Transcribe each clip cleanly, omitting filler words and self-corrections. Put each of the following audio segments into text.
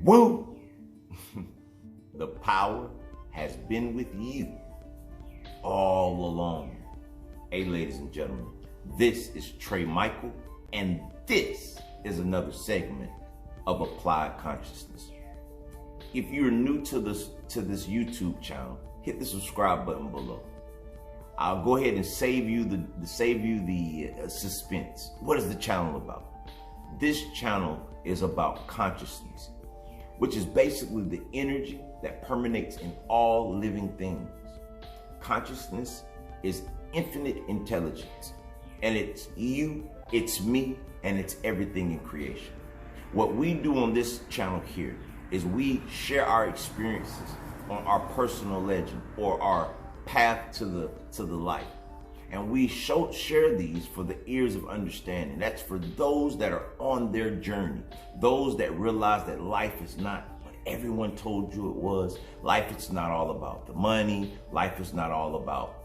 Woo! The power has been with you all along. Hey, ladies and gentlemen, this is Trey Michael, and this is another segment of Applied Consciousness. If you're new to this YouTube channel, hit the subscribe button below. I'll go ahead and save you the suspense. What is the channel about? This channel is about consciousness, which is basically the energy that permeates in all living things. Consciousness is infinite intelligence, and it's you, it's me, and it's everything in creation. What we do on this channel here is we share our experiences on our personal legend or our path to the light. And we share these for the ears of understanding. That's for those that are on their journey, those that realize that life is not what everyone told you it was. Life is not all about the money. Life is not all about,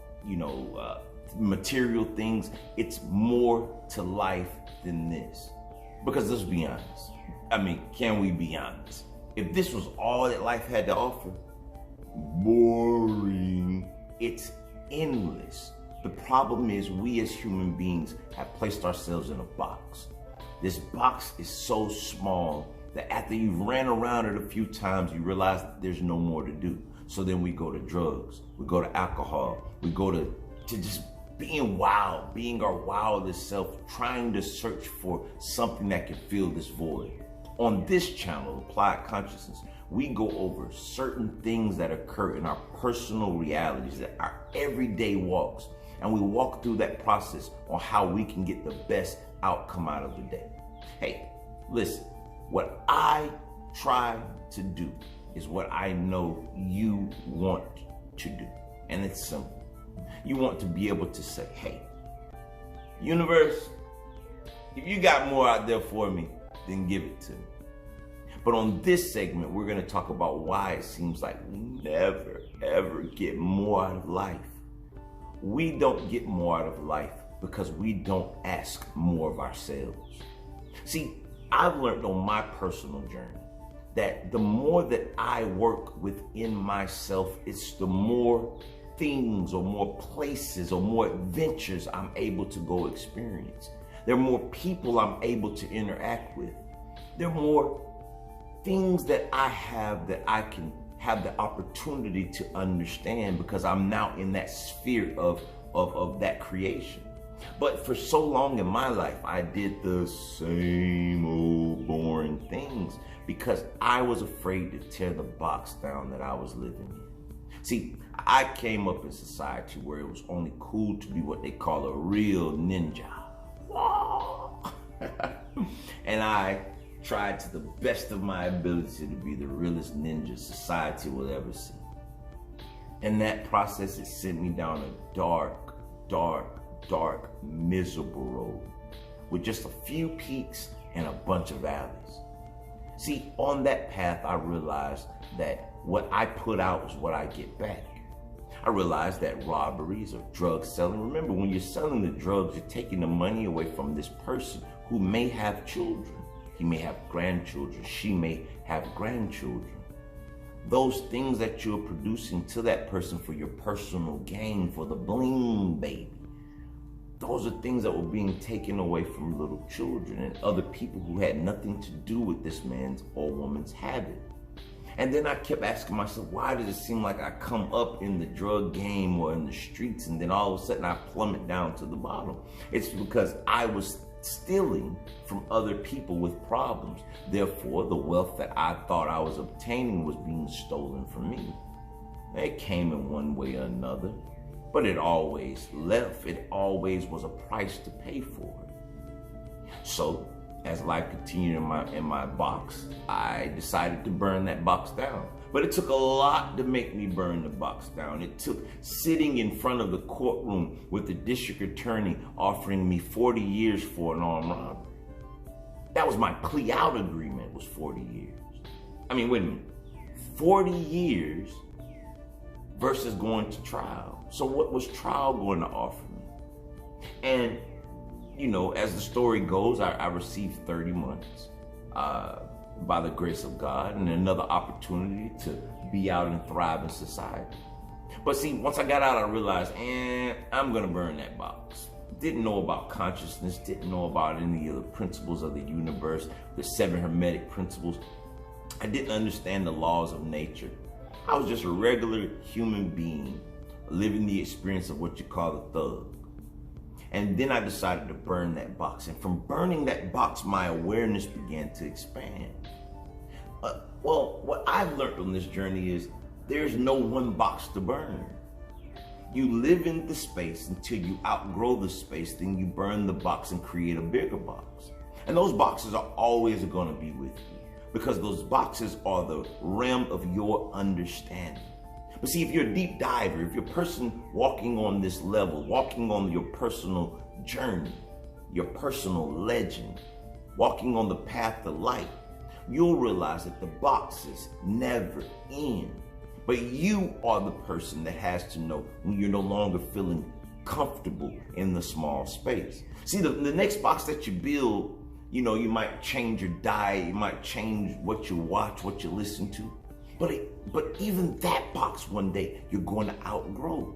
material things. It's more to life than this. Because let's be honest. Can we be honest? If this was all that life had to offer, boring. It's endless. The problem is we as human beings have placed ourselves in a box. This box is so small that after you've ran around it a few times, you realize that there's no more to do. So then we go to drugs, we go to alcohol, we go to just being wild, being our wildest self, trying to search for something that can fill this void. On this channel, Applied Consciousness, we go over certain things that occur in our personal realities, that our everyday walks, and we walk through that process on how we can get the best outcome out of the day. Hey, listen, what I try to do is what I know you want to do, and it's simple. You want to be able to say, hey, universe, if you got more out there for me, then give it to me. But on this segment, we're going to talk about why it seems like we never, ever get more out of life. We don't get more out of life because we don't ask more of ourselves. See, I've learned on my personal journey that the more that I work within myself, it's the more things or more places or more adventures I'm able to go experience. There are more people I'm able to interact with. There are more things that I have that I can have the opportunity to understand because I'm now in that sphere of that creation. But for so long in my life, I did the same old boring things because I was afraid to tear the box down that I was living in. See, I came up in society where it was only cool to be what they call a real ninja. And I tried to the best of my ability to be the realest ninja society will ever see. And that process, it sent me down a dark, miserable road with just a few peaks and a bunch of valleys. See, on that path, I realized that what I put out is what I get back. I realized that robberies or drug selling, remember, when you're selling the drugs, you're taking the money away from this person who may have children. He may have grandchildren. She may have grandchildren. Those things that you're producing to that person for your personal gain, for the bling baby, those are things that were being taken away from little children and other people who had nothing to do with this man's or woman's habit. And then I kept asking myself, why does it seem like I come up in the drug game or in the streets and then all of a sudden I plummet down to the bottom? It's because I was stealing from other people with problems. Therefore, the wealth that I thought I was obtaining was being stolen from me. It came in one way or another, but it always left. It always was a price to pay for it. So, as life continued in my box, I decided to burn that box down. But it took a lot to make me burn the box down. It took sitting in front of the courtroom with the district attorney offering me 40 years for an armed robbery. That was my plea out agreement, was 40 years. Wait a minute. 40 years versus going to trial. So what was trial going to offer me? And, as the story goes, I received 30 months. by the grace of God, and another opportunity to be out and thrive in society. But see, once I got out, I realized, I'm gonna burn that box. Didn't know about consciousness, didn't know about any of the principles of the universe, the 7 Hermetic principles. I didn't understand the laws of nature. I was just a regular human being living the experience of what you call a thug. And then I decided to burn that box. And from burning that box, my awareness began to expand. Well, what I've learned on this journey is there's no one box to burn. You live in the space until you outgrow the space, then you burn the box and create a bigger box. And those boxes are always going to be with you because those boxes are the realm of your understanding. But see, if you're a deep diver, if you're a person walking on this level, walking on your personal journey, your personal legend, walking on the path to light, you'll realize that the boxes never end. But you are the person that has to know when you're no longer feeling comfortable in the small space. See, the next box that you build, you might change your diet, you might change what you watch, what you listen to. But even that box one day you're going to outgrow.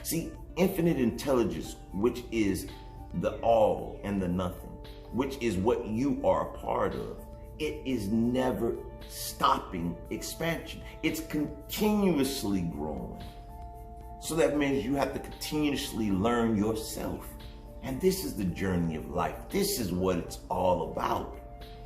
See, infinite intelligence, which is the all and the nothing, which is what you are a part of, it is never stopping expansion. It's continuously growing. So that means you have to continuously learn yourself. And this is the journey of life. This is what it's all about.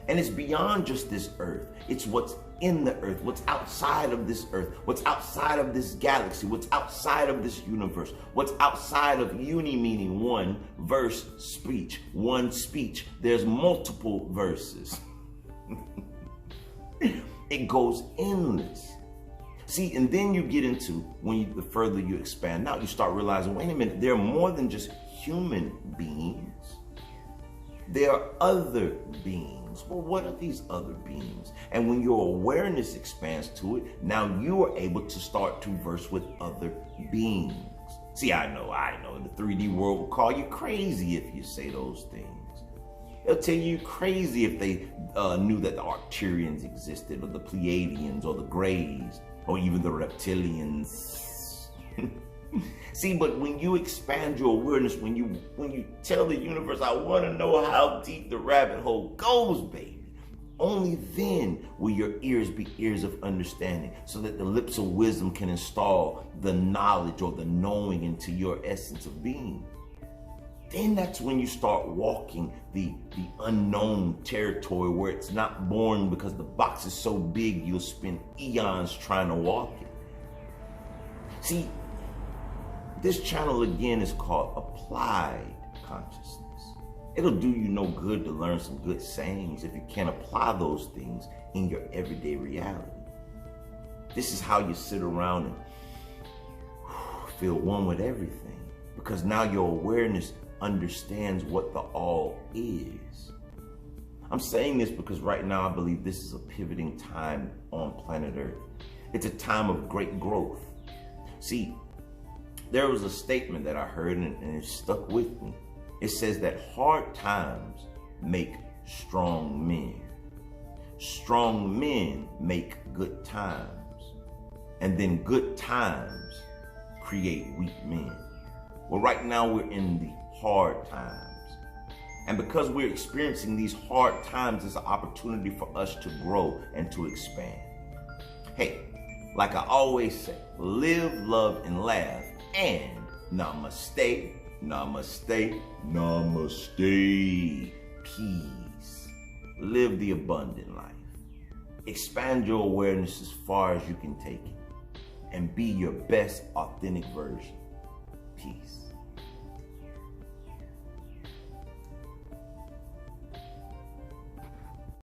And it's beyond just this earth. It's what's in the earth, what's outside of this earth, what's outside of this galaxy, what's outside of this universe, what's outside of uni, meaning one verse speech, one speech. There's multiple verses. It goes endless. See, and then you get into, the further you expand out, you start realizing, wait a minute, there are more than just human beings. There are other beings. Well, what are these other beings? And when your awareness expands to it, now you are able to start to verse with other beings. See, I know, the 3D world will call you crazy if you say those things. They'll tell you crazy if they knew that the Arcturians existed, or the Pleiadians, or the Greys, or even the Reptilians. See, but when you expand your awareness, when you tell the universe, I want to know how deep the rabbit hole goes, baby, only then will your ears be ears of understanding, so that the lips of wisdom can install the knowledge or the knowing into your essence of being. Then that's when you start walking the unknown territory where it's not boring, because the box is so big you'll spend eons trying to walk it. See, this channel again is called Applied Consciousness. It'll do you no good to learn some good sayings if you can't apply those things in your everyday reality. This is how you sit around and feel one with everything, because now your awareness understands what the all is. I'm saying this because right now I believe this is a pivoting time on planet Earth. It's a time of great growth. See, there was a statement that I heard and it stuck with me. It says that hard times make strong men. Strong men make good times. And then good times create weak men. Well, right now we're in the hard times. And because we're experiencing these hard times, it's an opportunity for us to grow and to expand. Hey, like I always say, live, love, and laugh. And namaste, namaste, namaste. Peace. Live the abundant life. Expand your awareness as far as you can take it. And be your best authentic version. Peace.